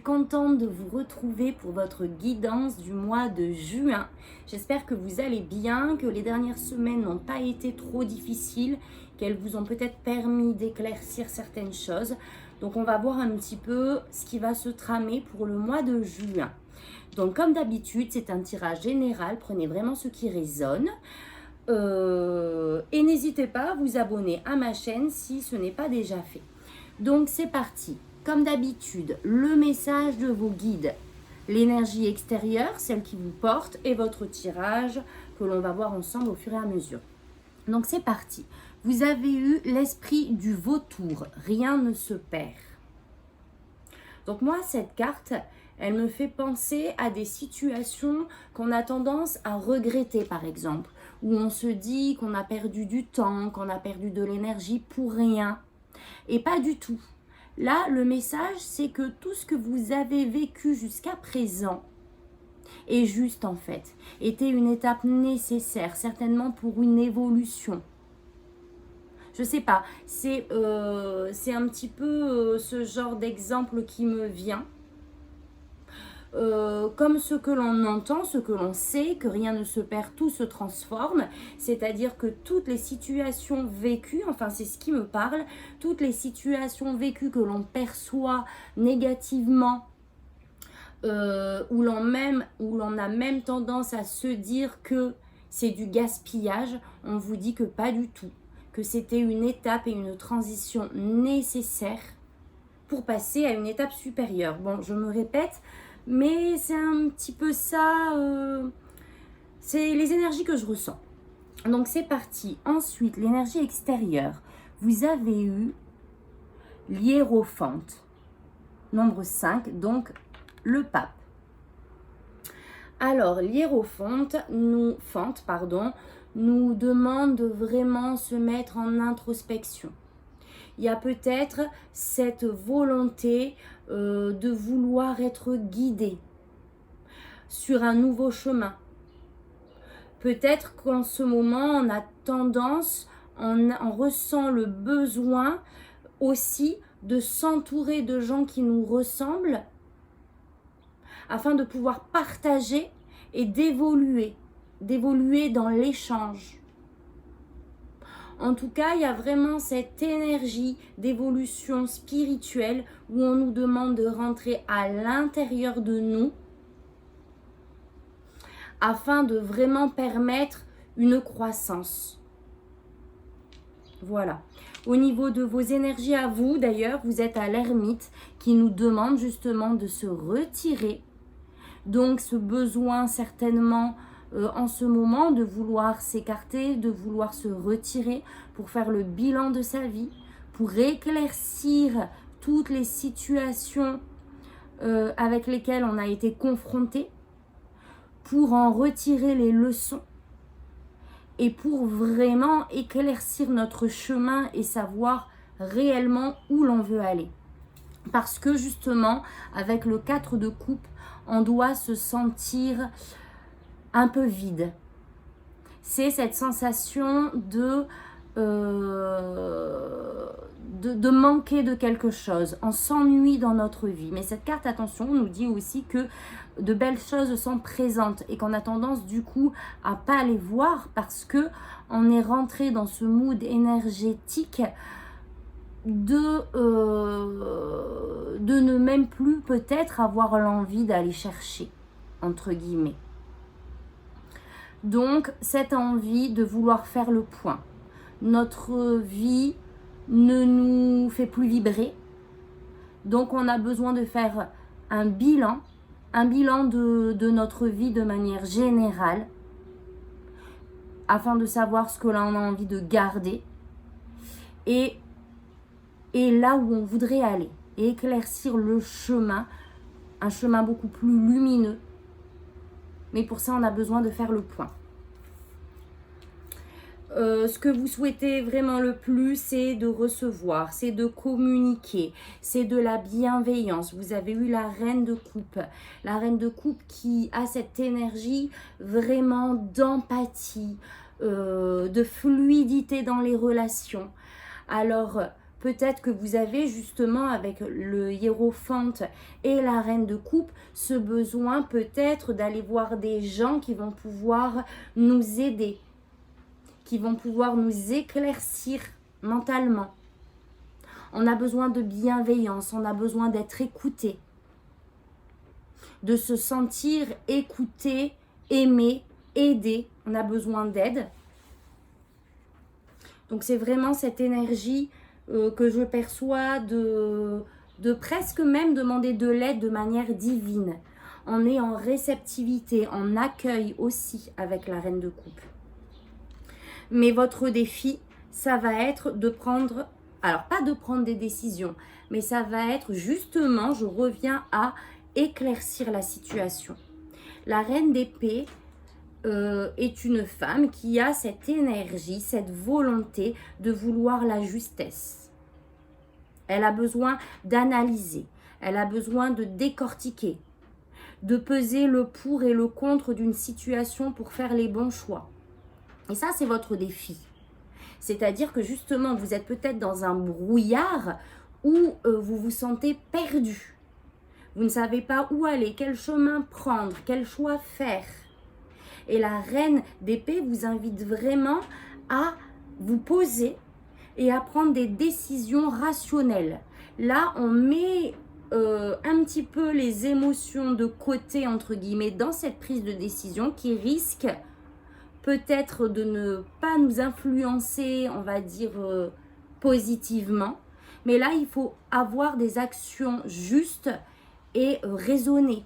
contente de vous retrouver pour votre guidance du mois de juin. J'espère que vous allez bien, que les dernières semaines n'ont pas été trop difficiles, qu'elles vous ont peut-être permis d'éclaircir certaines choses. Donc on va voir un petit peu ce qui va se tramer pour le mois de juin. Donc comme d'habitude, c'est un tirage général, prenez vraiment ce qui résonne. Et n'hésitez pas à vous abonner à ma chaîne si ce n'est pas déjà fait. Donc c'est parti. Comme d'habitude, le message de vos guides, l'énergie extérieure, celle qui vous porte, et votre tirage que l'on va voir ensemble au fur et à mesure. Donc c'est parti. Vous avez eu l'esprit du vautour, rien ne se perd. Donc moi, cette carte, elle me fait penser à des situations qu'on a tendance à regretter, par exemple, où on se dit qu'on a perdu du temps, qu'on a perdu de l'énergie pour rien. Et pas du tout. Là, le message, c'est que tout ce que vous avez vécu jusqu'à présent est juste en fait, était une étape nécessaire, certainement pour une évolution. Je sais pas, c'est un petit peu ce genre d'exemple qui me vient. Comme ce que l'on entend, ce que l'on sait, que rien ne se perd, tout se transforme, c'est-à-dire que toutes les situations vécues, enfin c'est ce qui me parle, toutes les situations vécues que l'on perçoit négativement, où l'on a même tendance à se dire que c'est du gaspillage, on vous dit que pas du tout, que c'était une étape et une transition nécessaire pour passer à une étape supérieure. Bon, je me répète, mais c'est un petit peu ça, c'est les énergies que je ressens. Donc c'est parti. Ensuite, l'énergie extérieure. Vous avez eu l'hiérophante, nombre 5, donc le pape. Alors, l'hiérophante nous demande de vraiment se mettre en introspection. Il y a peut-être cette volonté de vouloir être guidé sur un nouveau chemin. Peut-être qu'en ce moment, on a tendance, on ressent le besoin aussi de s'entourer de gens qui nous ressemblent afin de pouvoir partager et d'évoluer dans l'échange. En tout cas, il y a vraiment cette énergie d'évolution spirituelle où on nous demande de rentrer à l'intérieur de nous afin de vraiment permettre une croissance. Voilà. Au niveau de vos énergies à vous, d'ailleurs, vous êtes à l'ermite qui nous demande justement de se retirer. Donc, ce besoin certainement en ce moment de vouloir s'écarter, de vouloir se retirer pour faire le bilan de sa vie, pour éclaircir toutes les situations avec lesquelles on a été confronté, pour en retirer les leçons et pour vraiment éclaircir notre chemin et savoir réellement où l'on veut aller. Parce que justement, avec le 4 de coupe, on doit se sentir un peu vide. C'est cette sensation de manquer de quelque chose. On s'ennuie dans notre vie. Mais cette carte, attention, nous dit aussi que de belles choses sont présentes et qu'on a tendance du coup à pas les voir parce que on est rentré dans ce mood énergétique de ne même plus peut-être avoir l'envie d'aller chercher, entre guillemets. Donc, cette envie de vouloir faire le point. Notre vie ne nous fait plus vibrer. Donc, on a besoin de faire un bilan de notre vie de manière générale afin de savoir ce que l'on a envie de garder et là où on voudrait aller et éclaircir le chemin, un chemin beaucoup plus lumineux. Mais pour ça, on a besoin de faire le point. Ce que vous souhaitez vraiment le plus, c'est de recevoir, c'est de communiquer, c'est de la bienveillance. Vous avez eu la reine de coupe. La reine de coupe qui a cette énergie vraiment d'empathie, de fluidité dans les relations. Alors, peut-être que vous avez justement avec le hiérophante et la reine de coupe ce besoin peut-être d'aller voir des gens qui vont pouvoir nous aider, qui vont pouvoir nous éclaircir mentalement. On a besoin de bienveillance, on a besoin d'être écouté, de se sentir écouté, aimé, aidé. On a besoin d'aide. Donc c'est vraiment cette énergie que je perçois de presque même demander de l'aide de manière divine. On est en réceptivité, en accueil aussi avec la reine de coupe. Mais votre défi, ça va être de prendre, alors pas de prendre des décisions, mais ça va être justement, je reviens à éclaircir la situation. La reine d'épée est une femme qui a cette énergie, cette volonté de vouloir la justesse. Elle a besoin d'analyser, elle a besoin de décortiquer, de peser le pour et le contre d'une situation pour faire les bons choix. Et ça, c'est votre défi. C'est-à-dire que justement, vous êtes peut-être dans un brouillard où vous vous sentez perdu. Vous ne savez pas où aller, quel chemin prendre, quel choix faire. Et la reine d'épée vous invite vraiment à vous poser et à prendre des décisions rationnelles. Là, on met un petit peu les émotions de côté, entre guillemets, dans cette prise de décision qui risque peut-être de ne pas nous influencer, on va dire, positivement. Mais là, il faut avoir des actions justes et raisonnées.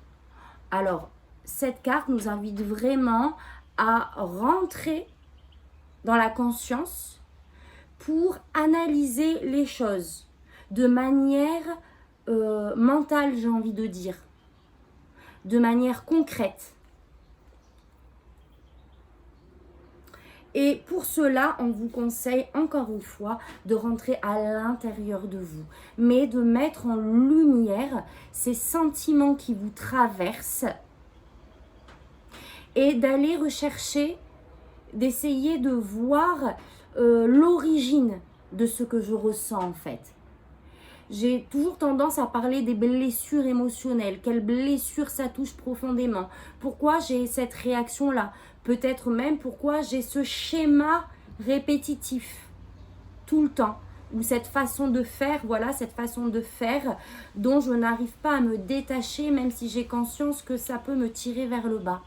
Alors, cette carte nous invite vraiment à rentrer dans la conscience pour analyser les choses de manière mentale, j'ai envie de dire, de manière concrète. Et pour cela, on vous conseille encore une fois de rentrer à l'intérieur de vous, mais de mettre en lumière ces sentiments qui vous traversent et d'aller rechercher, d'essayer de voir l'origine de ce que je ressens en fait. J'ai toujours tendance à parler des blessures émotionnelles. Quelle blessure ça touche profondément? Pourquoi j'ai cette réaction-là? Peut-être même pourquoi j'ai ce schéma répétitif tout le temps. Ou cette façon de faire, voilà, cette façon de faire dont je n'arrive pas à me détacher même si j'ai conscience que ça peut me tirer vers le bas.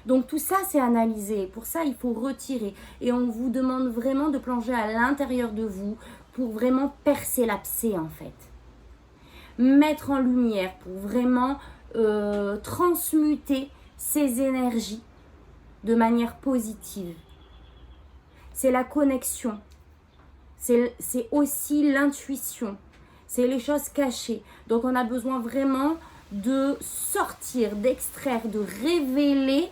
Donc tout ça, c'est analysé. Pour ça, il faut retirer. Et on vous demande vraiment de plonger à l'intérieur de vous pour vraiment percer l'abcès en fait. Mettre en lumière pour vraiment transmuter ces énergies de manière positive. C'est la connexion. C'est aussi l'intuition. C'est les choses cachées. Donc on a besoin vraiment de sortir, d'extraire, de révéler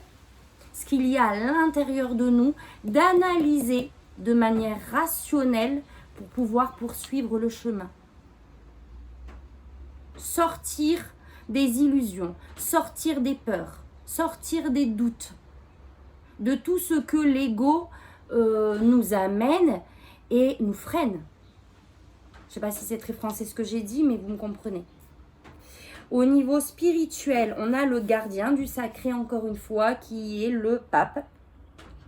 ce qu'il y a à l'intérieur de nous, d'analyser de manière rationnelle pour pouvoir poursuivre le chemin. Sortir des illusions, sortir des peurs, sortir des doutes, de tout ce que l'ego nous amène et nous freine. Je ne sais pas si c'est très français ce que j'ai dit, mais vous me comprenez. Au niveau spirituel, on a le gardien du sacré, encore une fois, qui est le pape.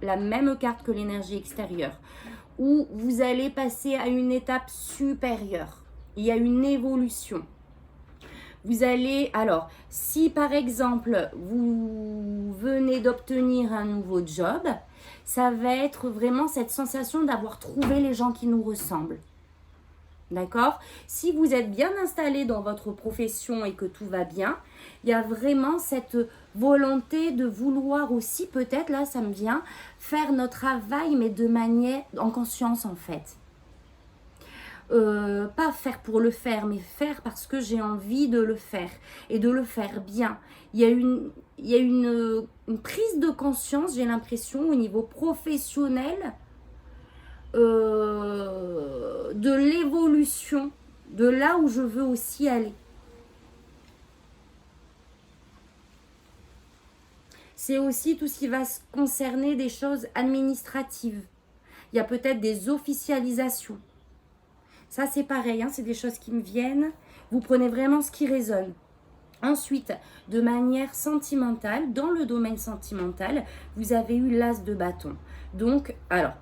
La même carte que l'énergie extérieure. Où vous allez passer à une étape supérieure. Il y a une évolution. Vous allez, alors, si par exemple, vous venez d'obtenir un nouveau job, ça va être vraiment cette sensation d'avoir trouvé les gens qui nous ressemblent. D'accord? Si vous êtes bien installé dans votre profession et que tout va bien, il y a vraiment cette volonté de vouloir aussi, peut-être, là ça me vient, faire notre travail mais de manière, en conscience en fait. Pas faire pour le faire, mais faire parce que j'ai envie de le faire et de le faire bien. Il y a une prise de conscience, j'ai l'impression, au niveau professionnel, de l'évolution, de là où je veux aussi aller. C'est aussi tout ce qui va concerner des choses administratives. Il y a peut-être des officialisations. Ça, c'est pareil, hein, c'est des choses qui me viennent. Vous prenez vraiment ce qui résonne. Ensuite, de manière sentimentale, dans le domaine sentimental, vous avez eu l'as de bâton. Donc, alors,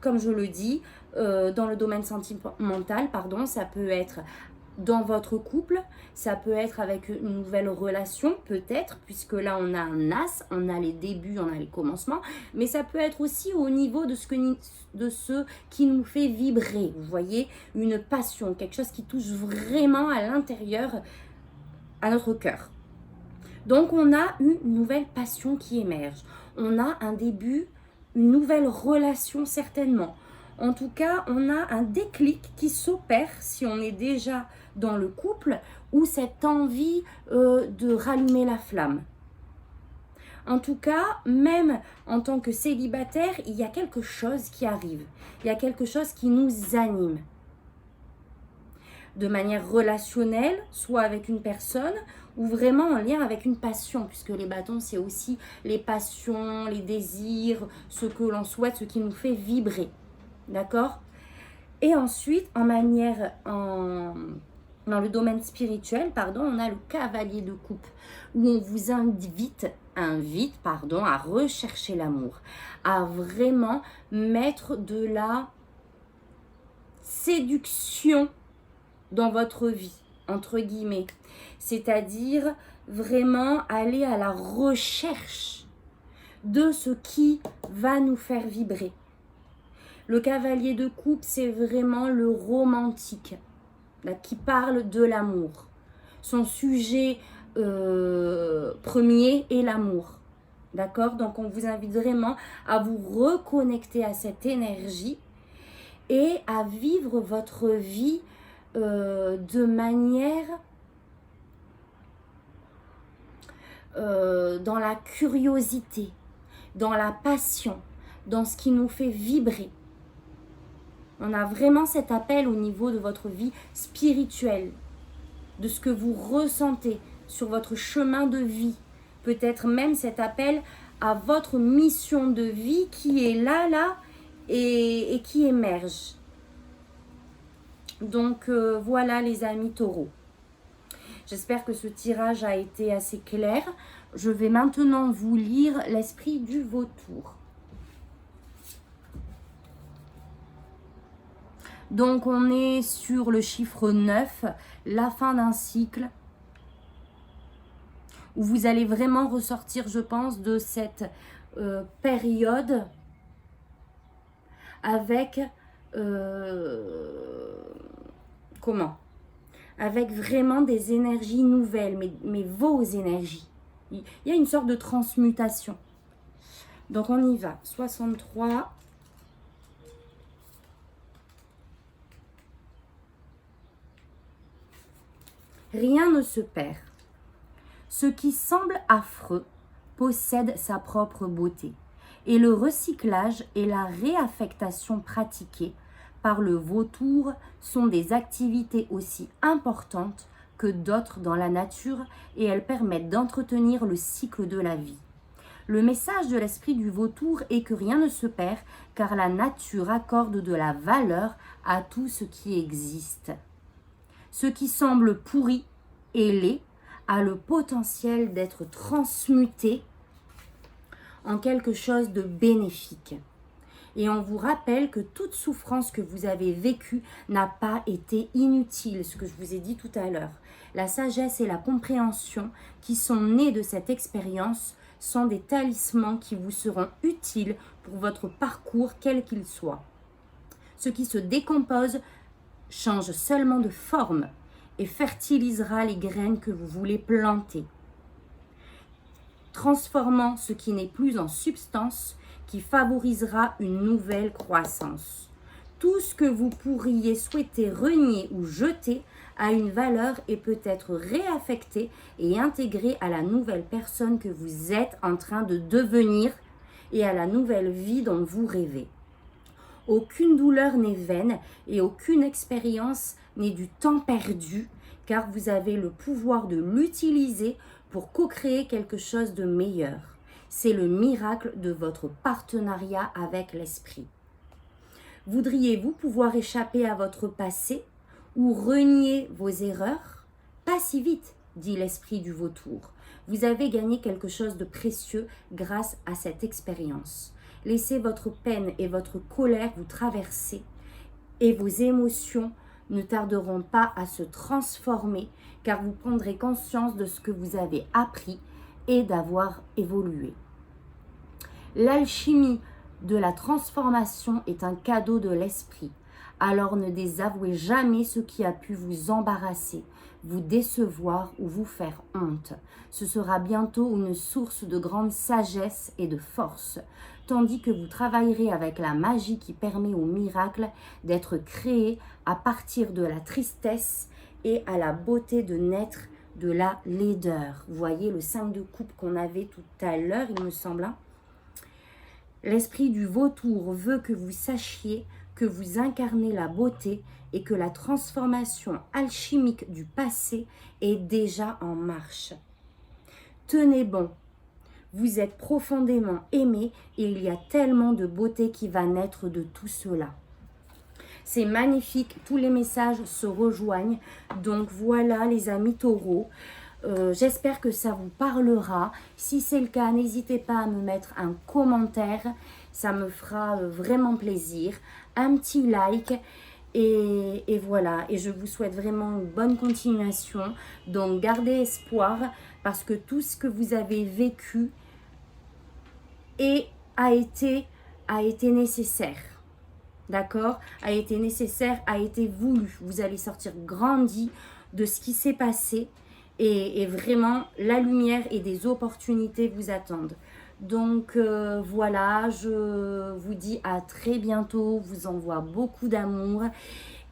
comme je le dis, dans le domaine sentimental, pardon, ça peut être dans votre couple, ça peut être avec une nouvelle relation, peut-être, puisque là, on a un as, on a les débuts, on a les commencements, mais ça peut être aussi au niveau de ce qui nous fait vibrer, vous voyez, une passion, quelque chose qui touche vraiment à l'intérieur, à notre cœur. Donc, on a une nouvelle passion qui émerge. On a un début, une nouvelle relation certainement. En tout cas, on a un déclic qui s'opère si on est déjà dans le couple ou cette envie de rallumer la flamme. En tout cas, même en tant que célibataire, il y a quelque chose qui arrive. Il y a quelque chose qui nous anime. De manière relationnelle, soit avec une personne ou vraiment en lien avec une passion, puisque les bâtons, c'est aussi les passions, les désirs, ce que l'on souhaite, ce qui nous fait vibrer. D'accord? Et ensuite, dans le domaine spirituel, on a le cavalier de coupe, où on vous invite à rechercher l'amour, à vraiment mettre de la séduction dans votre vie, entre guillemets. C'est-à-dire vraiment aller à la recherche de ce qui va nous faire vibrer. Le cavalier de coupe, c'est vraiment le romantique, là, qui parle de l'amour. Son sujet premier est l'amour. D'accord? Donc, on vous invite vraiment à vous reconnecter à cette énergie et à vivre votre vie de manière dans la curiosité, dans la passion, dans ce qui nous fait vibrer. On a vraiment cet appel au niveau de votre vie spirituelle, de ce que vous ressentez sur votre chemin de vie. Peut-être même cet appel à votre mission de vie qui est là et qui émerge. Donc voilà les amis taureaux. J'espère que ce tirage a été assez clair. Je vais maintenant vous lire l'esprit du vautour. Donc on est sur le chiffre 9, la fin d'un cycle, où vous allez vraiment ressortir, je pense, de cette période avec avec vraiment des énergies nouvelles, mais vos énergies. Il y a une sorte de transmutation. Donc on y va. 63. Rien ne se perd. Ce qui semble affreux possède sa propre beauté. Et le recyclage et la réaffectation pratiquées par le vautour sont des activités aussi importantes que d'autres dans la nature et elles permettent d'entretenir le cycle de la vie. Le message de l'esprit du vautour est que rien ne se perd car la nature accorde de la valeur à tout ce qui existe. Ce qui semble pourri et laid a le potentiel d'être transmuté en quelque chose de bénéfique. Et on vous rappelle que toute souffrance que vous avez vécue n'a pas été inutile, ce que je vous ai dit tout à l'heure. La sagesse et la compréhension qui sont nées de cette expérience sont des talismans qui vous seront utiles pour votre parcours quel qu'il soit. Ce qui se décompose change seulement de forme et fertilisera les graines que vous voulez planter, transformant ce qui n'est plus en substance qui favorisera une nouvelle croissance. Tout ce que vous pourriez souhaiter renier ou jeter a une valeur et peut être réaffecté et intégré à la nouvelle personne que vous êtes en train de devenir et à la nouvelle vie dont vous rêvez. Aucune douleur n'est vaine et aucune expérience n'est du temps perdu car vous avez le pouvoir de l'utiliser pour co-créer quelque chose de meilleur. C'est le miracle de votre partenariat avec l'esprit. Voudriez-vous pouvoir échapper à votre passé ou renier vos erreurs? Pas si vite, dit l'esprit du vautour. Vous avez gagné quelque chose de précieux grâce à cette expérience. Laissez votre peine et votre colère vous traverser et vos émotions ne tarderont pas à se transformer car vous prendrez conscience de ce que vous avez appris et d'avoir évolué. L'alchimie de la transformation est un cadeau de l'esprit. Alors ne désavouez jamais ce qui a pu vous embarrasser, vous décevoir ou vous faire honte. Ce sera bientôt une source de grande sagesse et de force, tandis que vous travaillerez avec la magie qui permet au miracle d'être créé à partir de la tristesse et à la beauté de naître de la laideur. Vous voyez le 5 de coupe qu'on avait tout à l'heure, il me semble. L'esprit du vautour veut que vous sachiez que vous incarnez la beauté et que la transformation alchimique du passé est déjà en marche. Tenez bon, vous êtes profondément aimé et il y a tellement de beauté qui va naître de tout cela. C'est magnifique, tous les messages se rejoignent. Donc voilà les amis taureaux. J'espère que ça vous parlera. Si c'est le cas, n'hésitez pas à me mettre un commentaire. Ça me fera vraiment plaisir. Un petit like. Et voilà. Et je vous souhaite vraiment une bonne continuation. Donc gardez espoir parce que tout ce que vous avez vécu a été nécessaire. D'accord? A été nécessaire, a été voulu. Vous allez sortir grandi de ce qui s'est passé. Et vraiment, la lumière et des opportunités vous attendent. Donc voilà, je vous dis à très bientôt. Vous envoie beaucoup d'amour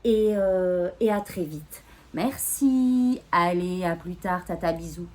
et à très vite. Merci. Allez, à plus tard. Tata, bisous.